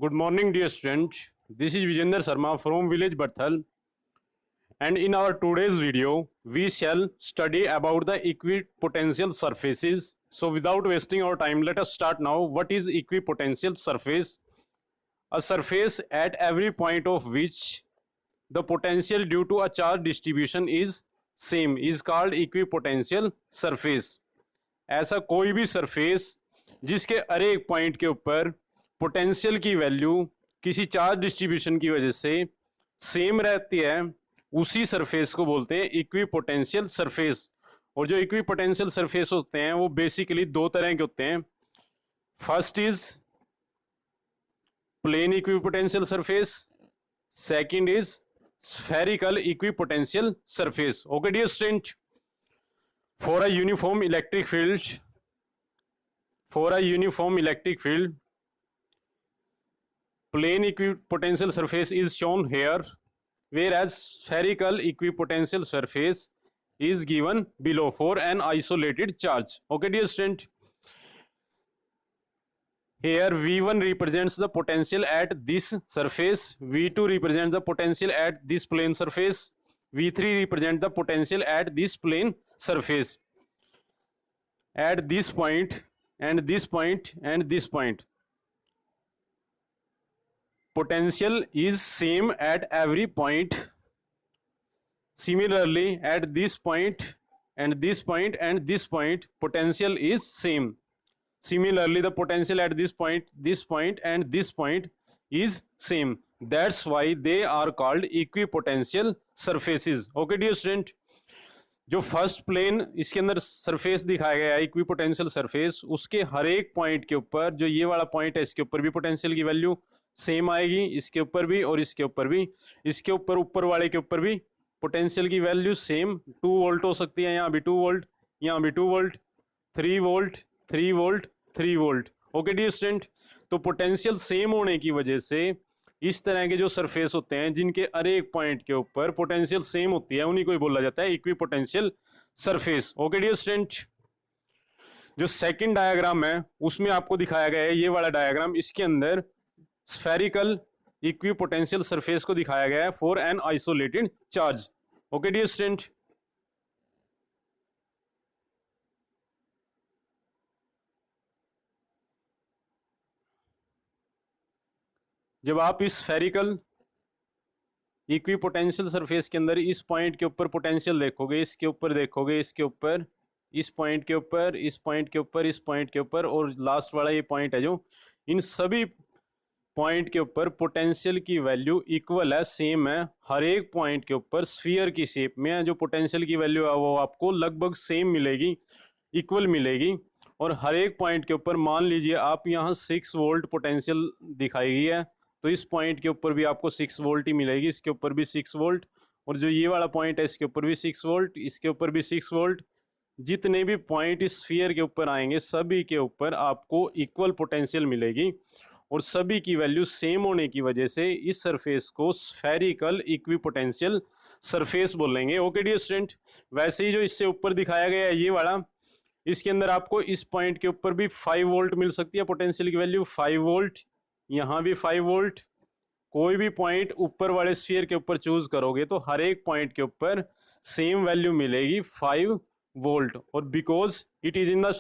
Good morning, dear students. This is Vijender Sharma from village Barthal, and in our today's video, we shall study about the equipotential surfaces. So, without wasting our time, let us start now. What is equipotential surface? A surface at every point of which the potential due to a charge distribution is same is called equipotential surface. ऐसा कोई भी surface जिसके हर एक point के ऊपर potential की value किसी charge distribution की वजह से सेम रहती है, उसी सरफेस को बोलते हैं इक्विपोटेंशियल सरफेस। और जो इक्विपोटेंशियल सरफेस होते हैं वो बेसिकली दो तरह के होते हैं। First is plain equipotential surface, second is spherical equipotential surface. Okay dear student, for a uniform electric field, plane equipotential surface is shown here, whereas spherical equipotential surface is given below for an isolated charge. Okay dear student, here V1 represents the potential at this surface, V2 represents the potential at this plane surface, V3 represent the potential at this plane surface. At this point and this point and this point, potential is same at every point. Similarly, at this point and this point and this point, potential is same. Similarly, the potential at this point and this point is same. That's why they are called equipotential surfaces. Okay dear student, जो first plane इसके अंदर surface दिखाया गया है equipotential surface, उसके हर एक point के ऊपर जो ये वाला पॉइंट है इसके ऊपर भी पोटेंशियल की वैल्यू सेम आएगी, इसके ऊपर भी और इसके ऊपर भी। इसके ऊपर वाले के ऊपर भी पोटेंशियल की वैल्यू सेम 2 वोल्ट हो सकती है, यहाँ भी 2 वोल्ट, यहाँ भी 2 volt, 3 volt, 3 volt, 3 volt. Okay dear student, तो पोटेंशियल सेम होने की वजह से इस तरह के जो सरफेस होते हैं जिनके हर एक पॉइंट के ऊपर पोटेंशियल सेम होती है, उन्हीं को ही बोला जाता है equipotential surface. Okay dear student, जो सेकंड डायग्राम है उसमें आपको दिखाया गया है ये वाला डायग्राम, इसके अंदर स्फेरिकल इक्विपोटेंशियल सरफेस को दिखाया गया है for an isolated charge. Okay dear student, जब आप इस स्फेरिकल इक्विपोटेंशियल सरफेस के अंदर इस पॉइंट के ऊपर पोटेंशियल देखोगे, इसके ऊपर देखोगे, इसके ऊपर, इस पॉइंट के ऊपर, इस पॉइंट के ऊपर, इस पॉइंट के ऊपर और लास्ट वाला ये पॉइंट है, जो इन सभी पॉइंट के ऊपर पोटेंशियल की वैल्यू इक्वल है, सेम है। हर एक पॉइंट के ऊपर स्फीयर की शेप में जो पोटेंशियल की वैल्यू है वो आपको लगभग सेम मिलेगी, इक्वल मिलेगी। और हर एक पॉइंट के ऊपर मान लीजिए आप यहाँ 6 वोल्ट पोटेंशियल दिखाई गई है, तो इस पॉइंट के ऊपर भी आपको 6 वोल्ट ही मिलेगी, इसके ऊपर भी 6 वोल्ट, और जो ये वाला पॉइंट है इसके ऊपर भी 6 वोल्ट, इसके ऊपर भी 6 वोल्ट। जितने भी पॉइंट इस स्फीयर के ऊपर आएंगे सभी के ऊपर आपको इक्वल पोटेंशियल मिलेगी, और सभी की वैल्यू सेम होने की वजह से इस सरफेस को स्फेरिकल इक्विपोटेंशियल सरफेस बोलेंगे। ओके डियर स्टूडेंट, वैसे ही जो इससे ऊपर दिखाया गया है ये वाला, इसके अंदर आपको इस पॉइंट के ऊपर भी 5 वोल्ट मिल सकती है पोटेंशियल की वैल्यू, 5 वोल्ट, यहाँ भी 5 वोल्ट। कोई भी पॉइंट ऊपर वाले स्फीयर के ऊपर चूज करोगे तो हर एक पॉइंट के ऊपर सेम वैल्यू मिलेगी 5 वोल्ट, और because it is in the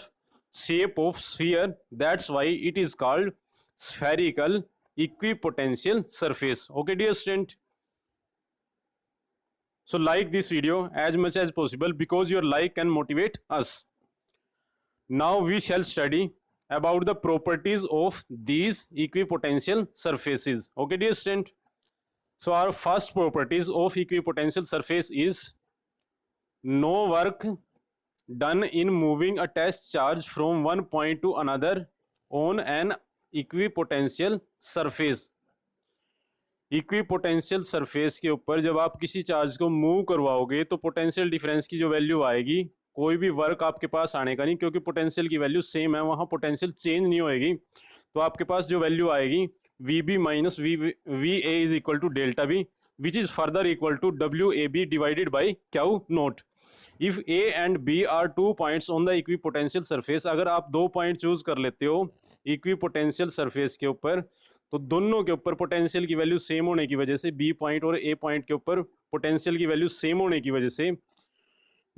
shape of sphere that's why it is called spherical equipotential surface. Okay dear student, so like this video as much as possible because your like can motivate us. Now we shall study about the properties of these equipotential surfaces. Okay dear student, so our first properties of equipotential surface is no work done in moving a test charge from one point to another on an equipotential surface. Equipotential surface के ऊपर जब आप किसी charge को move करवाओगे तो potential difference की जो वैल्यू आएगी, कोई भी वर्क आपके पास आने का नहीं, क्योंकि पोटेंशियल की वैल्यू सेम है, वहाँ पोटेंशियल चेंज नहीं होएगी। तो आपके पास जो वैल्यू आएगी VB minus VA is equal to delta B, which is further equal to WAB divided by Q naught. If A and B are 2 points on the equipotential surface, अगर आप 2 point choose कर लेते हो equipotential surface के ऊपर, तो दोनों के ऊपर पोटेंशियल की वैल्यू सेम होने की वजह से, बी पॉइंट और ए पॉइंट के ऊपर पोटेंशियल की वैल्यू सेम होने की वजह से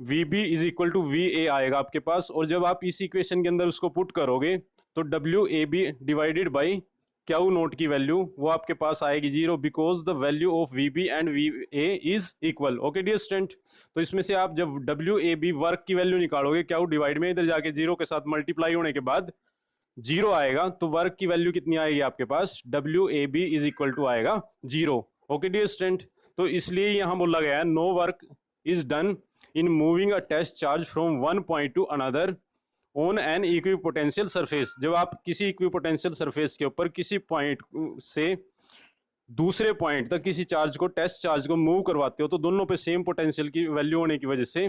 V B is equal to V A आएगा आपके पास। और जब आप इस इक्वेशन के अंदर उसको पुट करोगे तो W A B divided by Q naught की वैल्यू वो आपके पास आएगी 0, because the value of V B and V A is equal. Okay dear student, तो इसमें से आप जब डब्ल्यू ए बी वर्क की वैल्यू निकालोगे, क्यू डिवाइड में इधर जाके 0 के साथ मल्टीप्लाई होने के बाद 0 आएगा, तो वर्क की वैल्यू कितनी आएगी आपके पास, W A B is equal to आएगा 0। ओके डियर स्टूडेंट, तो इसलिए यहां बोला गया है no work is done in moving a test charge from one point to another on an equipotential surface. जब आप किसी इक्विपोटेंशियल सरफेस के ऊपर किसी पॉइंट से दूसरे पॉइंट तक किसी चार्ज को, टेस्ट चार्ज को मूव करवाते हो, तो दोनों पे सेम पोटेंशियल की वैल्यू होने की वजह से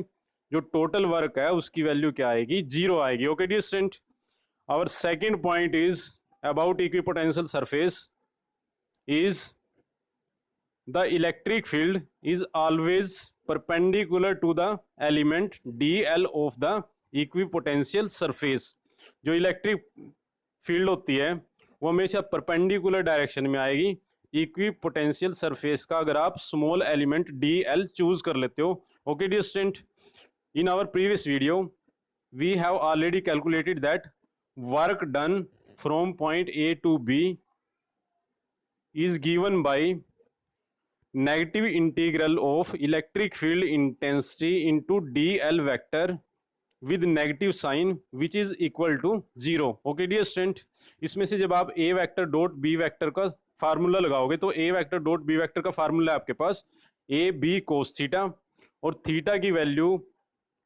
जो टोटल वर्क है उसकी वैल्यू क्या आएगी, 0 आएगी। Okay dear student, our second point is about equipotential surface is the electric field is always perpendicular to the element dl of the equipotential surface। जो इलेक्ट्रिक फील्ड होती है वो हमेशा परपेंडिकुलर डायरेक्शन में आएगी इक्विपोटेंशियल सरफेस का, अगर आप स्मॉल एलिमेंट dl चूज कर लेते हो। Okay dear student, in our previous video we have already calculated that work done from point A to B is given by negative integral of electric field intensity into dl vector with negative sign which is equal to 0। Okay dear student, इसमें से जब आप a vector dot b vector का formula लगाओगे तो a vector dot b vector का formula है आपके पास a b कोस थीटा, और थीटा की वैल्यू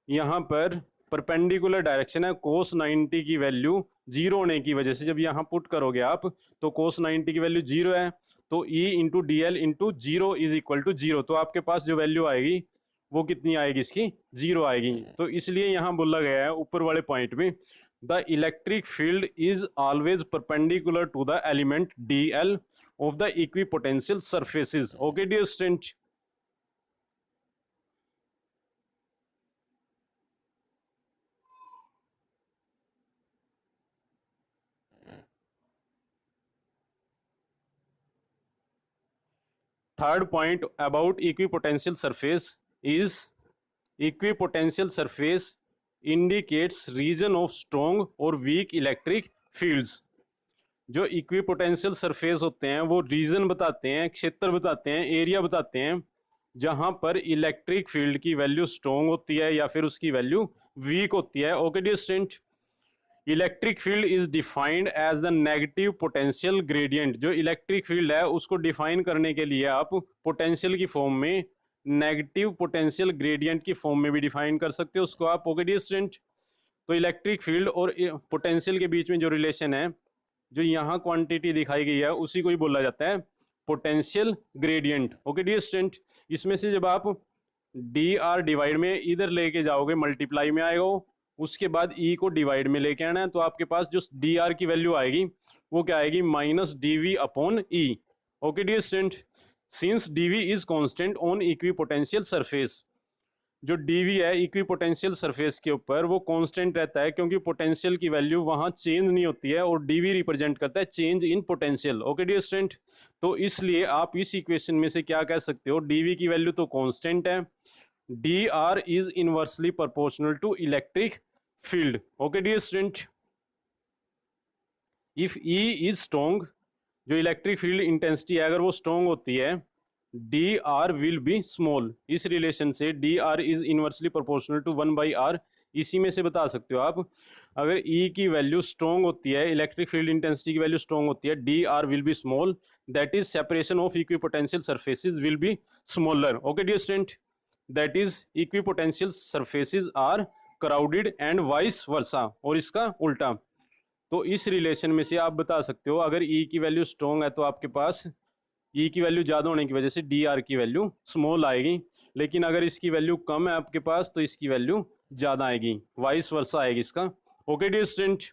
यहाँ पर परपेंडिकुलर डायरेक्शन है, कोस 90 की वैल्यू 0 होने की वजह से जब यहाँ पुट करोगे आप तो कोस 90 की वैल्यू 0 है, तो E into D L into 0 is equal to 0। तो आपके पास जो वैल्यू आएगी वो कितनी आएगी, इसकी 0 आएगी। तो इसलिए यहाँ बोला गया है ऊपर वाले पॉइंट में the electric field is always perpendicular to the element D L of the equipotential surfaces. Okay dear student, third point about equipotential surface is equipotential surface indicates region of strong or weak electric fields। जो equipotential surface होते हैं वो reason बताते हैं, क्षेत्र बताते हैं, area बताते हैं जहां पर इलेक्ट्रिक फील्ड की वैल्यू स्ट्रॉन्ग होती है या फिर उसकी वैल्यू वीक होती है। Okay dear student, electric field is defined as the negative potential gradient. जो इलेक्ट्रिक फील्ड है उसको डिफाइन करने के लिए आप पोटेंशियल की फॉर्म में, नेगेटिव पोटेंशियल ग्रेडियंट की फॉर्म में भी डिफाइन कर सकते हो उसको आप। ओके डियर स्टूडेंट, तो इलेक्ट्रिक फील्ड और पोटेंशियल के बीच में जो रिलेशन है, जो यहाँ क्वांटिटी दिखाई गई है, उसी को ही बोला जाता है potential gradient. Okay dear student, इसमें से जब आप डी आर डिवाइड में इधर लेके जाओगे मल्टीप्लाई में आएगा, उसके बाद ई को डिवाइड में लेके आना है, तो आपके पास जो डी आर की वैल्यू आएगी वो क्या आएगी, minus D V upon E. Okay dear student, since D V is constant on equipotential surface, जो डी वी है इक्विपोटेंशियल सरफेस के ऊपर वो कांस्टेंट रहता है क्योंकि पोटेंशियल की वैल्यू वहां चेंज नहीं होती है, और डी वी रिप्रेजेंट करता है change in potential. Okay dear student, तो इसलिए आप इस इक्वेशन में से क्या कह सकते हो, डी वी की वैल्यू तो कांस्टेंट है, D R is inversely proportional to electric field. Okay dear student, if E is strong, जो इलेक्ट्रिक फील्ड इंटेंसिटी है अगर वो स्ट्रॉन्ग होती है, D R will be small. इस रिलेशन से D R is inversely proportional to 1/r, इसी में से बता सकते हो आप, अगर ई की वैल्यू स्ट्रॉन्ग होती है, इलेक्ट्रिक फील्ड इंटेंसिटी की वैल्यू स्ट्रॉन्ग होती है, D R will be small, that is separation of equipotential surfaces will be smaller. Okay dear student, that is equipotential surfaces are crowded and vice versa, और इसका उल्टा। तो इस relation में से आप बता सकते हो अगर ई की वैल्यू स्ट्रॉन्ग है तो आपके पास ई की वैल्यू ज़्यादा होने की वजह से डी आर की वैल्यू स्मॉल आएगी, लेकिन अगर इसकी वैल्यू कम है आपके पास तो इसकी वैल्यू ज़्यादा आएगी, वाइस वर्सा आएगी इसका। Okay dear student,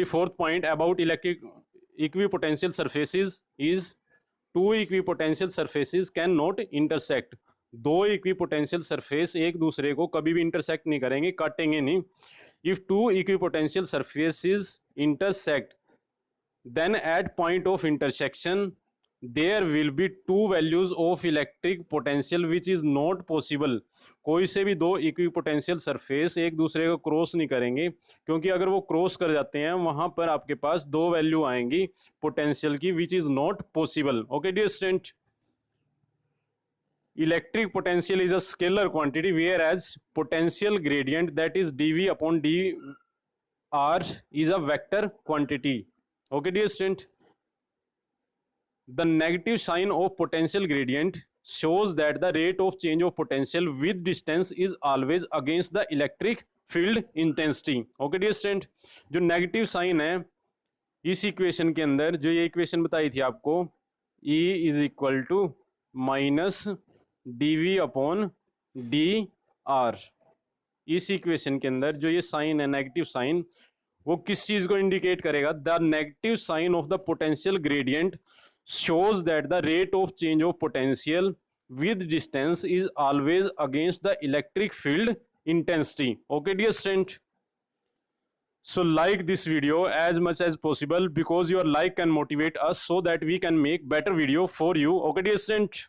fourth point about equipotential surfaces is two equipotential surfaces cannot intersect दो इक्विपोटेंशियल सरफेस एक दूसरे को कभी भी इंटरसेक्ट नहीं करेंगे, काटेंगे नहीं। If two equipotential surfaces intersect, then at point of intersection there will be two values of electric potential which is not possible। कोई से भी दो इक्विपोटेंशियल सरफेस एक दूसरे को क्रॉस नहीं करेंगे, क्योंकि अगर वो क्रॉस कर जाते हैं वहां पर आपके पास दो वैल्यू आएंगी पोटेंशियल की, which is not possible. Okay dear student, electric potential is a scalar quantity whereas potential gradient that is dv upon dr is a vector quantity। okay dear student, the negative sign of potential gradient shows that the rate of change of potential with distance is always against the electric field intensity। okay dear student, जो negative sign है इस equation के अंदर, जो ये equation बताई थी आपको, E is equal to minus dv upon D R, इस इक्वेशन के अंदर जो ये साइन है नेगेटिव साइन, वो किस चीज को इंडिकेट करेगा? The negative sign of the potential gradient shows that the rate of change of potential with distance is always against the electric field intensity. Okay dear student, so like this video as much as possible because your like can motivate us so that we can make better video for you। okay dear student।